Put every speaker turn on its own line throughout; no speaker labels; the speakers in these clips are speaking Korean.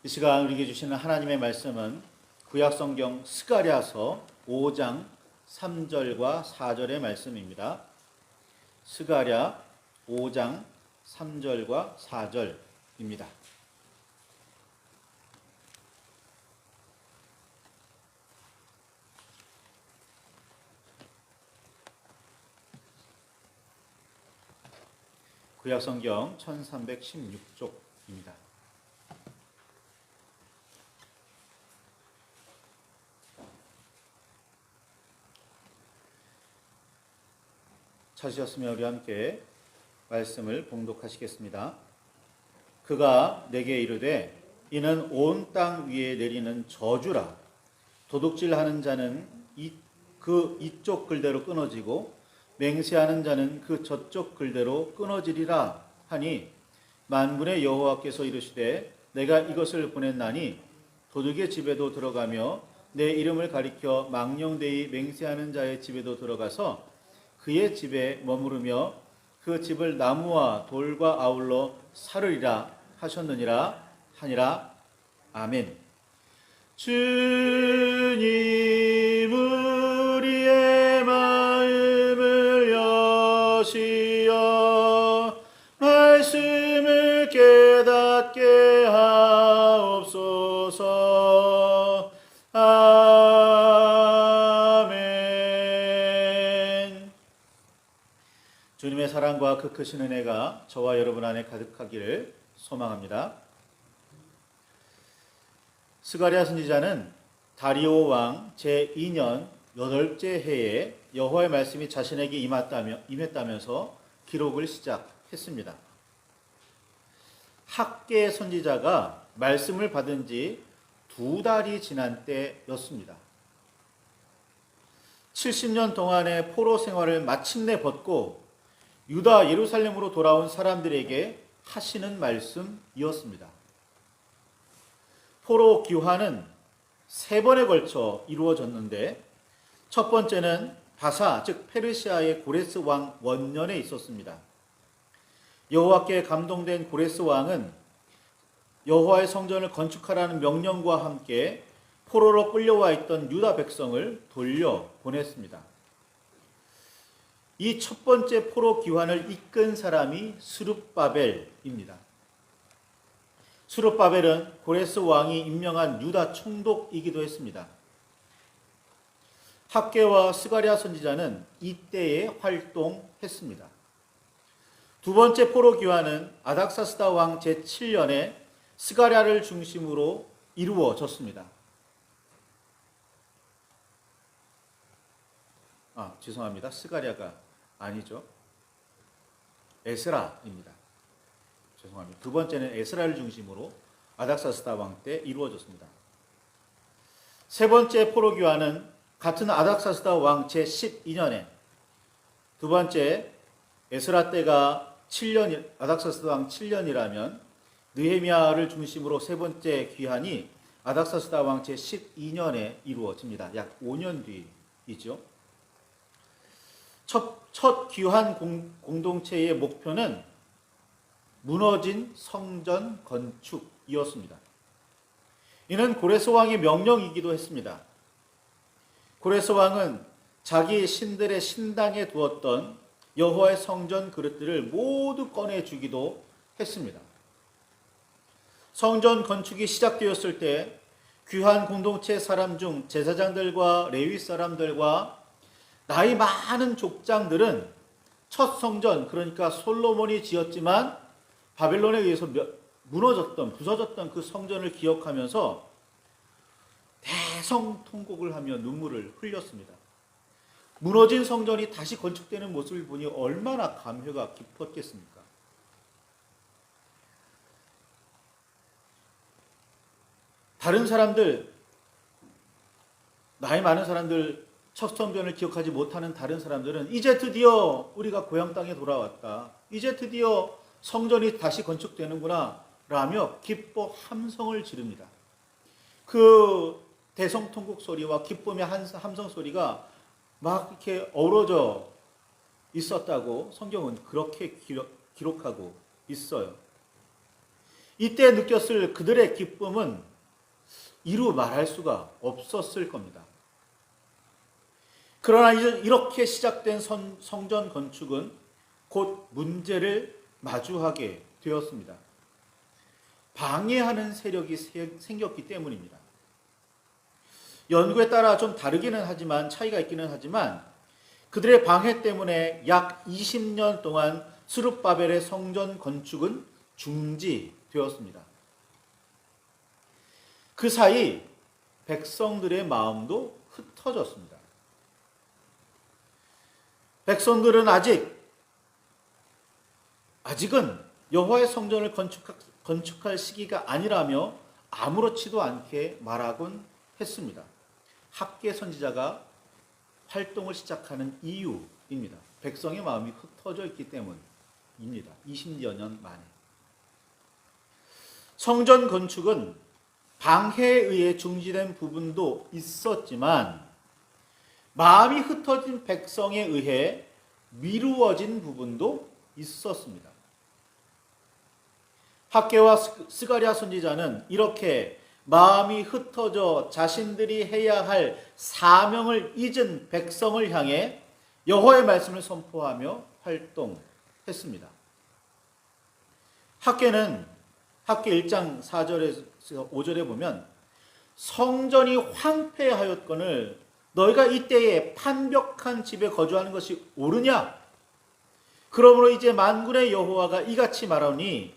이 시간 우리에게 주시는 하나님의 말씀은 구약성경 스가랴서 5장 3절과 4절의 말씀입니다. 스가랴 5장 3절과 4절입니다. 구약성경 1316쪽입니다. 찾으셨으면 우리 함께 말씀을 봉독하시겠습니다. 그가 내게 이르되 이는 온 땅 위에 내리는 저주라. 도둑질하는 자는 이쪽 글대로 끊어지고 맹세하는 자는 그 저쪽 글대로 끊어지리라 하니 만군의 여호와께서 이르시되 내가 이것을 보냈나니 도둑의 집에도 들어가며 내 이름을 가리켜 망령되이 맹세하는 자의 집에도 들어가서 그의 집에 머무르며 그 집을 나무와 돌과 아울러 사르리라 하셨느니라 하니라. 아멘. 주님 우리의 마음을 여시어 말씀을 깨닫게 하옵소서. 아멘. 주님의 사랑과 그 크신 은혜가 저와 여러분 안에 가득하기를 소망합니다. 스가랴 선지자는 다리오 왕 제2년 8째 해에 여호와의 말씀이 자신에게 임했다면서 기록을 시작했습니다. 학계 선지자가 말씀을 받은 지 2달이 지난 때였습니다. 70년 동안의 포로 생활을 마침내 벗고 유다 예루살렘으로 돌아온 사람들에게 하시는 말씀이었습니다. 포로 귀환은 3번에 걸쳐 이루어졌는데 첫 번째는 바사 즉 페르시아의 고레스 왕 원년에 있었습니다. 여호와께 감동된 고레스 왕은 여호와의 성전을 건축하라는 명령과 함께 포로로 끌려와 있던 유다 백성을 돌려보냈습니다. 이 첫 번째 포로 귀환을 이끈 사람이 스룹바벨입니다. 스룹바벨은 고레스 왕이 임명한 유다 총독이기도 했습니다. 학계와 스가랴 선지자는 이때에 활동했습니다. 두 번째 포로 귀환은 아닥사스다 왕 제7년에 스가랴를 중심으로 이루어졌습니다. 죄송합니다. 스가랴가 아니죠. 에스라입니다. 죄송합니다. 두 번째는 에스라를 중심으로 아닥사스다 왕 때 이루어졌습니다. 세 번째 포로 귀환은 같은 아닥사스다 왕 제12년에 두 번째 에스라 때가 7년, 아닥사스다 왕 7년이라면 느헤미야를 중심으로 세 번째 귀환이 아닥사스다 왕 제12년에 이루어집니다. 약 5년 뒤이죠. 첫 귀환 공동체의 목표는 무너진 성전 건축이었습니다. 이는 고레스 왕의 명령이기도 했습니다. 고레스 왕은 자기 신들의 신당에 두었던 여호와의 성전 그릇들을 모두 꺼내주기도 했습니다. 성전 건축이 시작되었을 때 귀환 공동체 사람 중 제사장들과 레위 사람들과 나이 많은 족장들은 첫 성전, 그러니까 솔로몬이 지었지만 바벨론에 의해서 부서졌던 그 성전을 기억하면서 대성통곡을 하며 눈물을 흘렸습니다. 무너진 성전이 다시 건축되는 모습을 보니 얼마나 감회가 깊었겠습니까? 다른 사람들, 나이 많은 사람들, 첫 성전을 기억하지 못하는 다른 사람들은 이제 드디어 우리가 고향 땅에 돌아왔다. 이제 드디어 성전이 다시 건축되는구나 라며 기뻐 함성을 지릅니다. 그 대성통곡 소리와 기쁨의 함성 소리가 막 이렇게 어우러져 있었다고 성경은 그렇게 기록하고 있어요. 이때 느꼈을 그들의 기쁨은 이루 말할 수가 없었을 겁니다. 그러나 이렇게 시작된 성전 건축은 곧 문제를 마주하게 되었습니다. 방해하는 세력이 생겼기 때문입니다. 연구에 따라 좀 다르기는 하지만 차이가 있기는 하지만 그들의 방해 때문에 약 20년 동안 스룹바벨의 성전 건축은 중지되었습니다. 그 사이 백성들의 마음도 흩어졌습니다. 백성들은 아직은 여호와의 성전을 건축할 시기가 아니라며 아무렇지도 않게 말하곤 했습니다. 학계 선지자가 활동을 시작하는 이유입니다. 백성의 마음이 흩어져 있기 때문입니다. 20여 년 만에. 성전 건축은 방해에 의해 중지된 부분도 있었지만 마음이 흩어진 백성에 의해 미루어진 부분도 있었습니다. 학개와 스가랴 선지자는 이렇게 마음이 흩어져 자신들이 해야 할 사명을 잊은 백성을 향해 여호와의 말씀을 선포하며 활동했습니다. 학개는 학개 1장 4절에서 5절에 보면 성전이 황폐하였거늘 너희가 이때에 판벽한 집에 거주하는 것이 옳으냐? 그러므로 이제 만군의 여호와가 이같이 말하니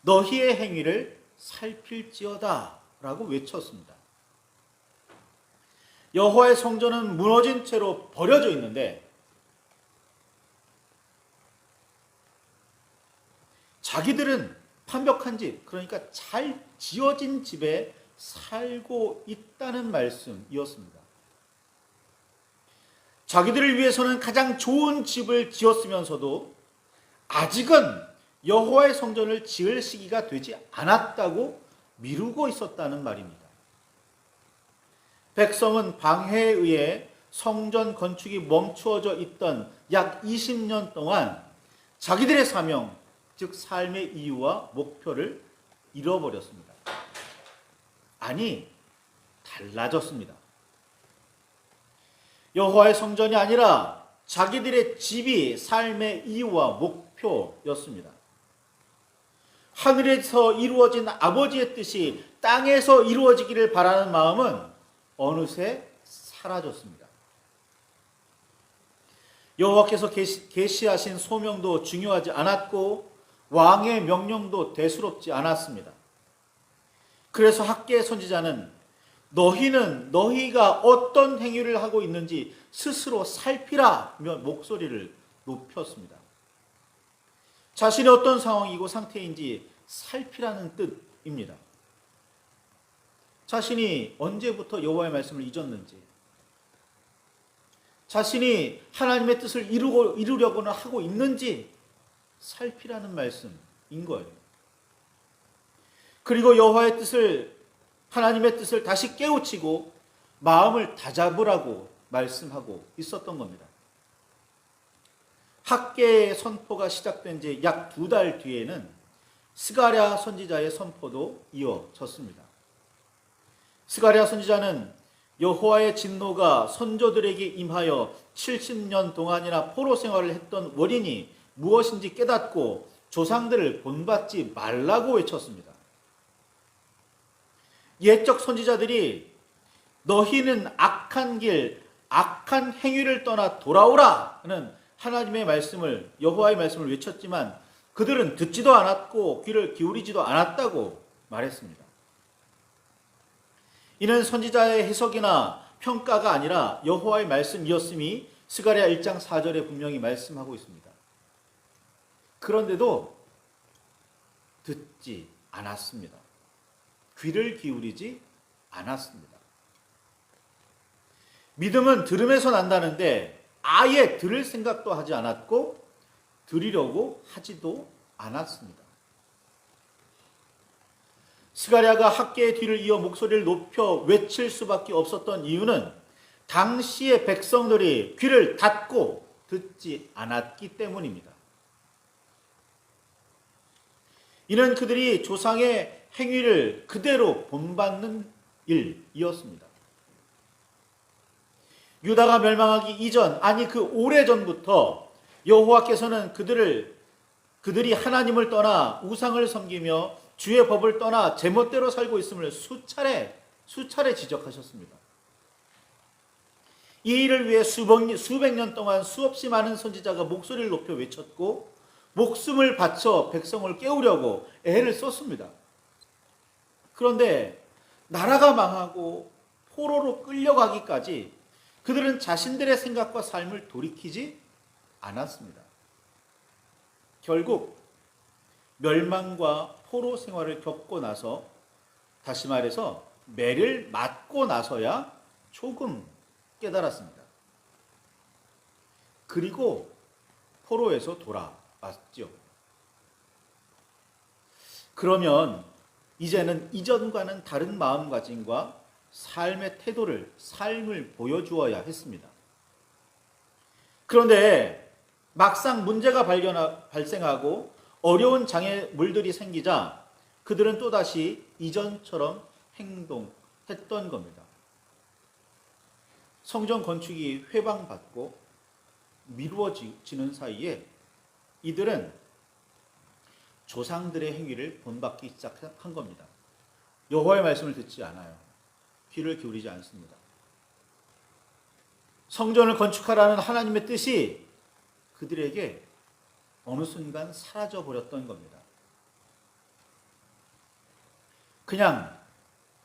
너희의 행위를 살필지어다 라고 외쳤습니다. 여호와의 성전은 무너진 채로 버려져 있는데 자기들은 판벽한 집, 그러니까 잘 지어진 집에 살고 있다는 말씀이었습니다. 자기들을 위해서는 가장 좋은 집을 지었으면서도 아직은 여호와의 성전을 지을 시기가 되지 않았다고 미루고 있었다는 말입니다. 백성은 방해에 의해 성전 건축이 멈추어져 있던 약 20년 동안 자기들의 사명, 즉 삶의 이유와 목표를 잃어버렸습니다. 아니, 달라졌습니다. 여호와의 성전이 아니라 자기들의 집이 삶의 이유와 목표였습니다. 하늘에서 이루어진 아버지의 뜻이 땅에서 이루어지기를 바라는 마음은 어느새 사라졌습니다. 여호와께서 계시하신 소명도 중요하지 않았고 왕의 명령도 대수롭지 않았습니다. 그래서 학개 선지자는 너희는 너희가 어떤 행위를 하고 있는지 스스로 살피라며 목소리를 높였습니다. 자신이 어떤 상황이고 상태인지 살피라는 뜻입니다. 자신이 언제부터 여호와의 말씀을 잊었는지, 자신이 하나님의 뜻을 이루려고는 하고 있는지 살피라는 말씀인 거예요. 그리고 여호와의 뜻을, 하나님의 뜻을 다시 깨우치고 마음을 다잡으라고 말씀하고 있었던 겁니다. 학개의 선포가 시작된 지 약 2달 뒤에는 스가랴 선지자의 선포도 이어졌습니다. 스가랴 선지자는 여호와의 진노가 선조들에게 임하여 70년 동안이나 포로 생활을 했던 원인이 무엇인지 깨닫고 조상들을 본받지 말라고 외쳤습니다. 옛적 선지자들이 너희는 악한 길, 악한 행위를 떠나 돌아오라는 하나님의 말씀을, 여호와의 말씀을 외쳤지만 그들은 듣지도 않았고 귀를 기울이지도 않았다고 말했습니다. 이는 선지자의 해석이나 평가가 아니라 여호와의 말씀이었음이 스가랴 1장 4절에 분명히 말씀하고 있습니다. 그런데도 듣지 않았습니다. 귀를 기울이지 않았습니다. 믿음은 들음에서 난다는데 아예 들을 생각도 하지 않았고 들으려고 하지도 않았습니다. 스가랴가 학개의 뒤를 이어 목소리를 높여 외칠 수밖에 없었던 이유는 당시의 백성들이 귀를 닫고 듣지 않았기 때문입니다. 이는 그들이 조상의 행위를 그대로 본받는 일이었습니다. 유다가 멸망하기 이전, 아니 그 오래전부터 여호와께서는 그들이 하나님을 떠나 우상을 섬기며 주의 법을 떠나 제멋대로 살고 있음을 수차례 지적하셨습니다. 이 일을 위해 수백 년 동안 수없이 많은 선지자가 목소리를 높여 외쳤고 목숨을 바쳐 백성을 깨우려고 애를 썼습니다. 그런데 나라가 망하고 포로로 끌려가기까지 그들은 자신들의 생각과 삶을 돌이키지 않았습니다. 결국 멸망과 포로 생활을 겪고 나서, 다시 말해서 매를 맞고 나서야 조금 깨달았습니다. 그리고 포로에서 돌아왔죠. 그러면 이제는 이전과는 다른 마음가짐과 삶의 삶을 보여주어야 했습니다. 그런데 막상 문제가 발생하고 어려운 장애물들이 생기자 그들은 또다시 이전처럼 행동했던 겁니다. 성전 건축이 회방받고 미루어지는 사이에 이들은 조상들의 행위를 본받기 시작한 겁니다. 여호와의 말씀을 듣지 않아요. 귀를 기울이지 않습니다. 성전을 건축하라는 하나님의 뜻이 그들에게 어느 순간 사라져 버렸던 겁니다. 그냥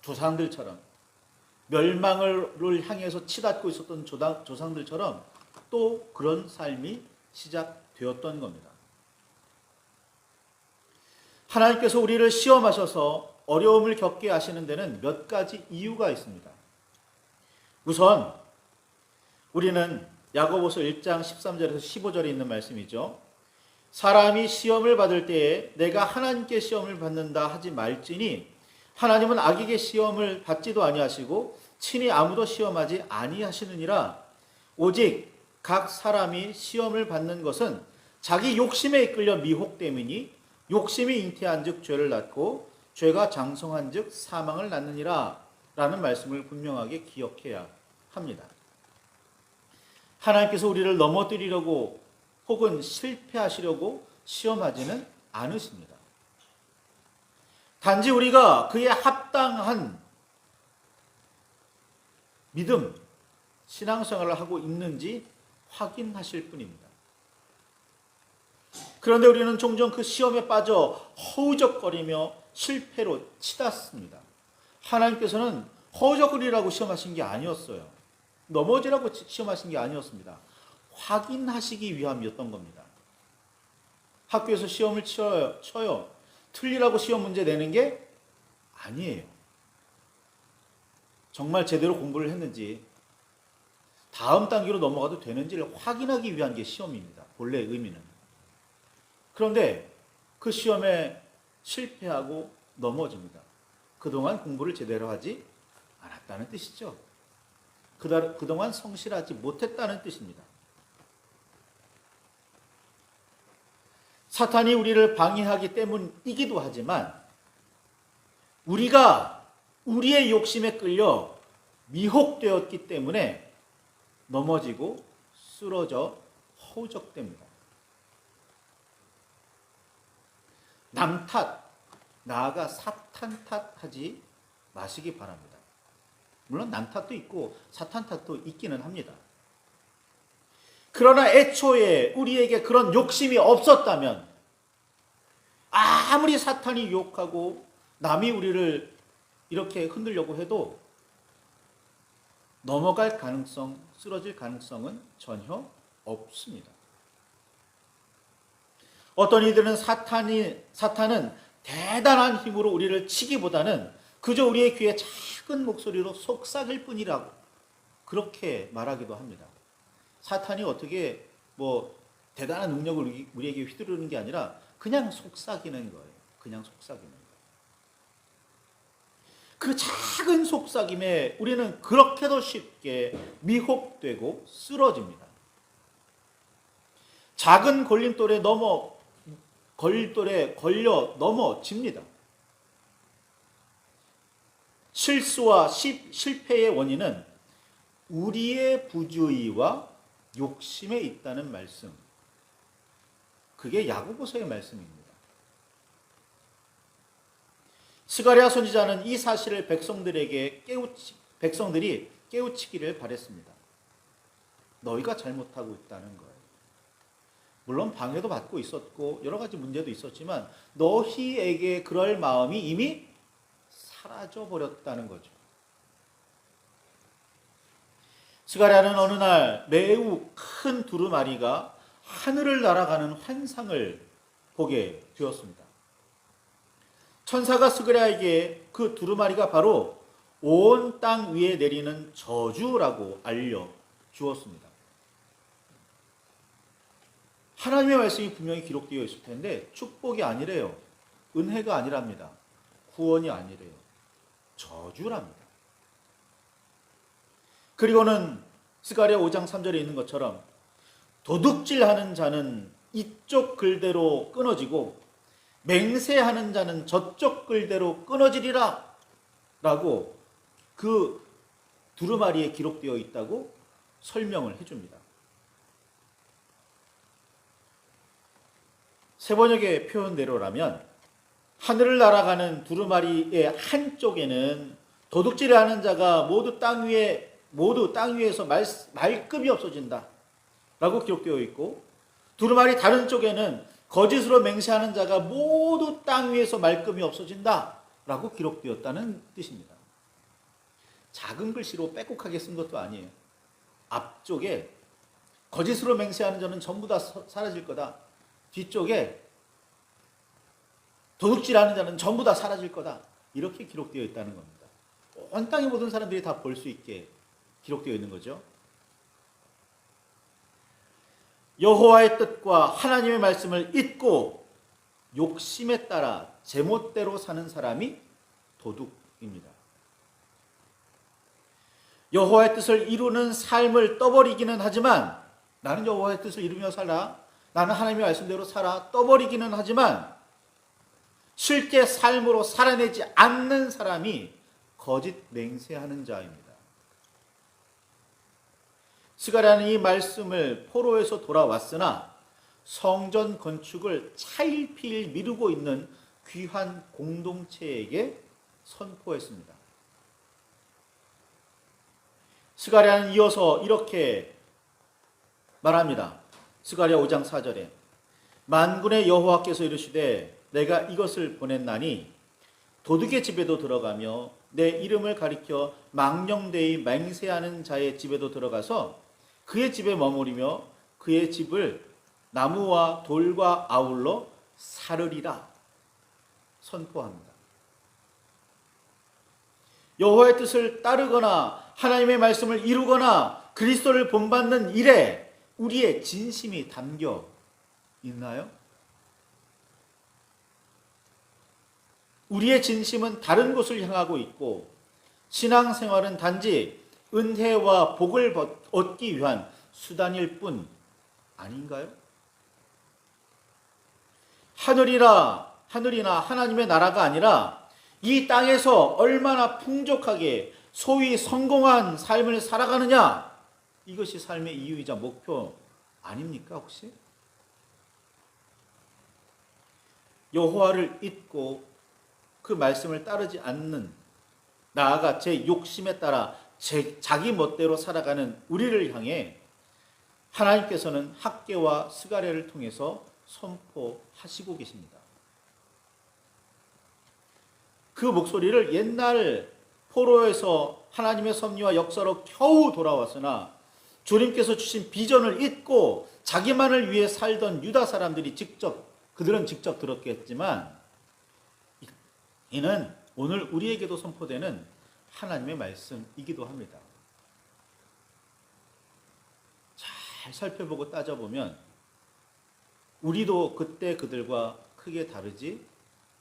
조상들처럼 멸망을 향해서 치닫고 있었던 조상들처럼 또 그런 삶이 시작되었던 겁니다. 하나님께서 우리를 시험하셔서 어려움을 겪게 하시는 데는 몇 가지 이유가 있습니다. 우선 우리는 야고보서 1장 13절에서 15절에 있는 말씀이죠. 사람이 시험을 받을 때에 내가 하나님께 시험을 받는다 하지 말지니 하나님은 악에게 시험을 받지도 아니하시고 친히 아무도 시험하지 아니하시느니라. 오직 각 사람이 시험을 받는 것은 자기 욕심에 이끌려 미혹됨이니 욕심이 잉태한즉 죄를 낳고 죄가 장성한즉 사망을 낳느니라 라는 말씀을 분명하게 기억해야 합니다. 하나님께서 우리를 넘어뜨리려고 혹은 실패하시려고 시험하지는 않으십니다. 단지 우리가 그에 합당한 믿음, 신앙생활을 하고 있는지 확인하실 뿐입니다. 그런데 우리는 종종 그 시험에 빠져 허우적거리며 실패로 치닫습니다. 하나님께서는 허우적거리라고 시험하신 게 아니었어요. 넘어지라고 시험하신 게 아니었습니다. 확인하시기 위함이었던 겁니다. 학교에서 시험을 쳐요. 틀리라고 시험 문제 내는 게 아니에요. 정말 제대로 공부를 했는지 다음 단계로 넘어가도 되는지를 확인하기 위한 게 시험입니다. 본래 의미는. 그런데 그 시험에 실패하고 넘어집니다. 그동안 공부를 제대로 하지 않았다는 뜻이죠. 그동안 성실하지 못했다는 뜻입니다. 사탄이 우리를 방해하기 때문이기도 하지만 우리가 우리의 욕심에 끌려 미혹되었기 때문에 넘어지고 쓰러져 허우적됩니다. 남 탓, 나아가 사탄 탓하지 마시기 바랍니다. 물론 남 탓도 있고 사탄 탓도 있기는 합니다. 그러나 애초에 우리에게 그런 욕심이 없었다면 아무리 사탄이 유혹하고 남이 우리를 이렇게 흔들려고 해도 넘어갈 가능성, 쓰러질 가능성은 전혀 없습니다. 어떤 이들은 사탄은 대단한 힘으로 우리를 치기보다는 그저 우리의 귀에 작은 목소리로 속삭일 뿐이라고 그렇게 말하기도 합니다. 사탄이 어떻게 대단한 능력을 우리에게 휘두르는 게 아니라 그냥 속삭이는 거예요. 그냥 속삭이는 거예요. 그 작은 속삭임에 우리는 그렇게도 쉽게 미혹되고 쓰러집니다. 작은 걸림돌에 걸돌에 걸려 넘어집니다. 실수와 실패의 원인은 우리의 부주의와 욕심에 있다는 말씀. 그게 야고보서의 말씀입니다. 스가랴 선지자는 이 사실을 백성들이 깨우치기를 바랬습니다. 너희가 잘못하고 있다는 거예요. 물론 방해도 받고 있었고 여러 가지 문제도 있었지만 너희에게 그럴 마음이 이미 사라져 버렸다는 거죠. 스가랴는 어느 날 매우 큰 두루마리가 하늘을 날아가는 환상을 보게 되었습니다. 천사가 스가랴에게 그 두루마리가 바로 온 땅 위에 내리는 저주라고 알려 주었습니다. 하나님의 말씀이 분명히 기록되어 있을 텐데 축복이 아니래요. 은혜가 아니랍니다. 구원이 아니래요. 저주랍니다. 그리고는 스가랴 5장 3절에 있는 것처럼 도둑질하는 자는 이쪽 글대로 끊어지고 맹세하는 자는 저쪽 글대로 끊어지리라 라고 그 두루마리에 기록되어 있다고 설명을 해줍니다. 세번역의 표현대로라면 하늘을 날아가는 두루마리의 한쪽에는 도둑질을 하는 자가 모두 땅 위에서 말끔히 없어진다 라고 기록되어 있고, 두루마리 다른 쪽에는 거짓으로 맹세하는 자가 모두 땅 위에서 말끔히 없어진다 라고 기록되었다는 뜻입니다. 작은 글씨로 빼곡하게 쓴 것도 아니에요. 앞쪽에 거짓으로 맹세하는 자는 전부 다 사라질 거다. 뒤쪽에 도둑질하는 자는 전부 다 사라질 거다. 이렇게 기록되어 있다는 겁니다. 온 땅의 모든 사람들이 다 볼 수 있게 기록되어 있는 거죠. 여호와의 뜻과 하나님의 말씀을 잊고 욕심에 따라 제멋대로 사는 사람이 도둑입니다. 여호와의 뜻을 이루는 삶을 떠버리기는 하지만, 나는 여호와의 뜻을 이루며 살아, 나는 하나님의 말씀대로 살아, 떠버리기는 하지만 실제 삶으로 살아내지 않는 사람이 거짓 맹세하는 자입니다. 스가랴는 이 말씀을 포로에서 돌아왔으나 성전 건축을 차일피일 미루고 있는 귀한 공동체에게 선포했습니다. 스가랴는 이어서 이렇게 말합니다. 스가랴 5장 4절에 만군의 여호와께서 이르시되 내가 이것을 보냈나니 도둑의 집에도 들어가며 내 이름을 가리켜 망령되이 맹세하는 자의 집에도 들어가서 그의 집에 머무르며 그의 집을 나무와 돌과 아울러 사르리라 선포합니다. 여호와의 뜻을 따르거나 하나님의 말씀을 이루거나 그리스도를 본받는 일에 우리의 진심이 담겨 있나요? 우리의 진심은 다른 곳을 향하고 있고 신앙생활은 단지 은혜와 복을 얻기 위한 수단일 뿐 아닌가요? 하늘이나 하나님의 나라가 아니라 이 땅에서 얼마나 풍족하게 소위 성공한 삶을 살아가느냐, 이것이 삶의 이유이자 목표 아닙니까 혹시? 여호와를 잊고 그 말씀을 따르지 않는, 나아가 제 욕심에 따라 자기 멋대로 살아가는 우리를 향해 하나님께서는 학개와 스가랴를 통해서 선포하시고 계십니다. 그 목소리를 옛날 포로에서 하나님의 섭리와 역사로 겨우 돌아왔으나 주님께서 주신 비전을 잊고 자기만을 위해 살던 유다 사람들이 그들은 직접 들었겠지만 이는 오늘 우리에게도 선포되는 하나님의 말씀이기도 합니다. 잘 살펴보고 따져보면 우리도 그때 그들과 크게 다르지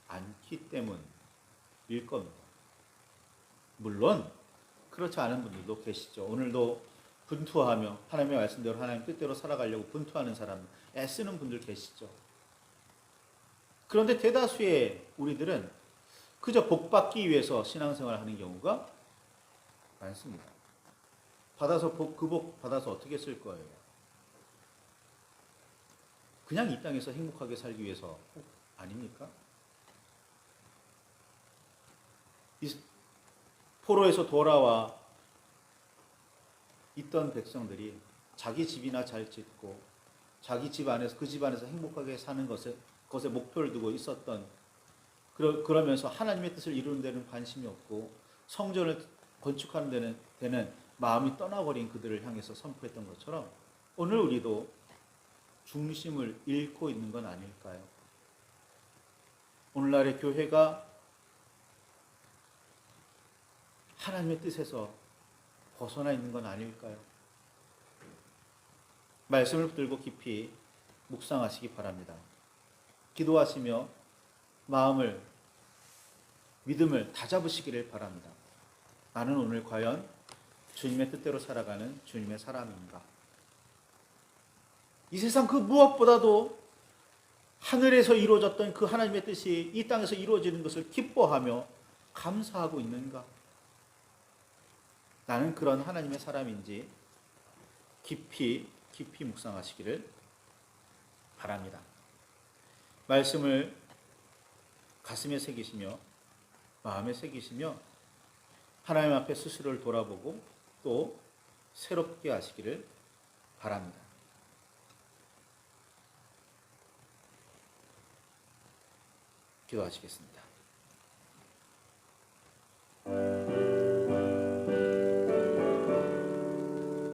않기 때문일 겁니다. 물론 그렇지 않은 분들도 계시죠. 오늘도 분투하며 하나님의 말씀대로 하나님 뜻대로 살아가려고 분투하는 사람, 애쓰는 분들 계시죠. 그런데 대다수의 우리들은 그저 복받기 위해서 신앙생활을 하는 경우가 많습니다. 그 복 받아서 어떻게 쓸 거예요? 그냥 이 땅에서 행복하게 살기 위해서 아닙니까? 포로에서 돌아와 있던 백성들이 자기 집이나 잘 짓고 자기 집 안에서 그 집 안에서 행복하게 사는 것에 목표를 두고 있었던 그러면서 하나님의 뜻을 이루는 데는 관심이 없고 성전을 건축하는 데는 마음이 떠나버린 그들을 향해서 선포했던 것처럼 오늘 우리도 중심을 잃고 있는 건 아닐까요? 오늘날의 교회가 하나님의 뜻에서 벗어나 있는 건 아닐까요? 말씀을 붙들고 깊이 묵상하시기 바랍니다. 기도하시며 믿음을 다잡으시기를 바랍니다. 나는 오늘 과연 주님의 뜻대로 살아가는 주님의 사람인가? 이 세상 그 무엇보다도 하늘에서 이루어졌던 그 하나님의 뜻이 이 땅에서 이루어지는 것을 기뻐하며 감사하고 있는가? 나는 그런 하나님의 사람인지 깊이 묵상하시기를 바랍니다. 말씀을 가슴에 새기시며 마음에 새기시며 하나님 앞에 스스로를 돌아보고 또 새롭게 하시기를 바랍니다. 기도하시겠습니다.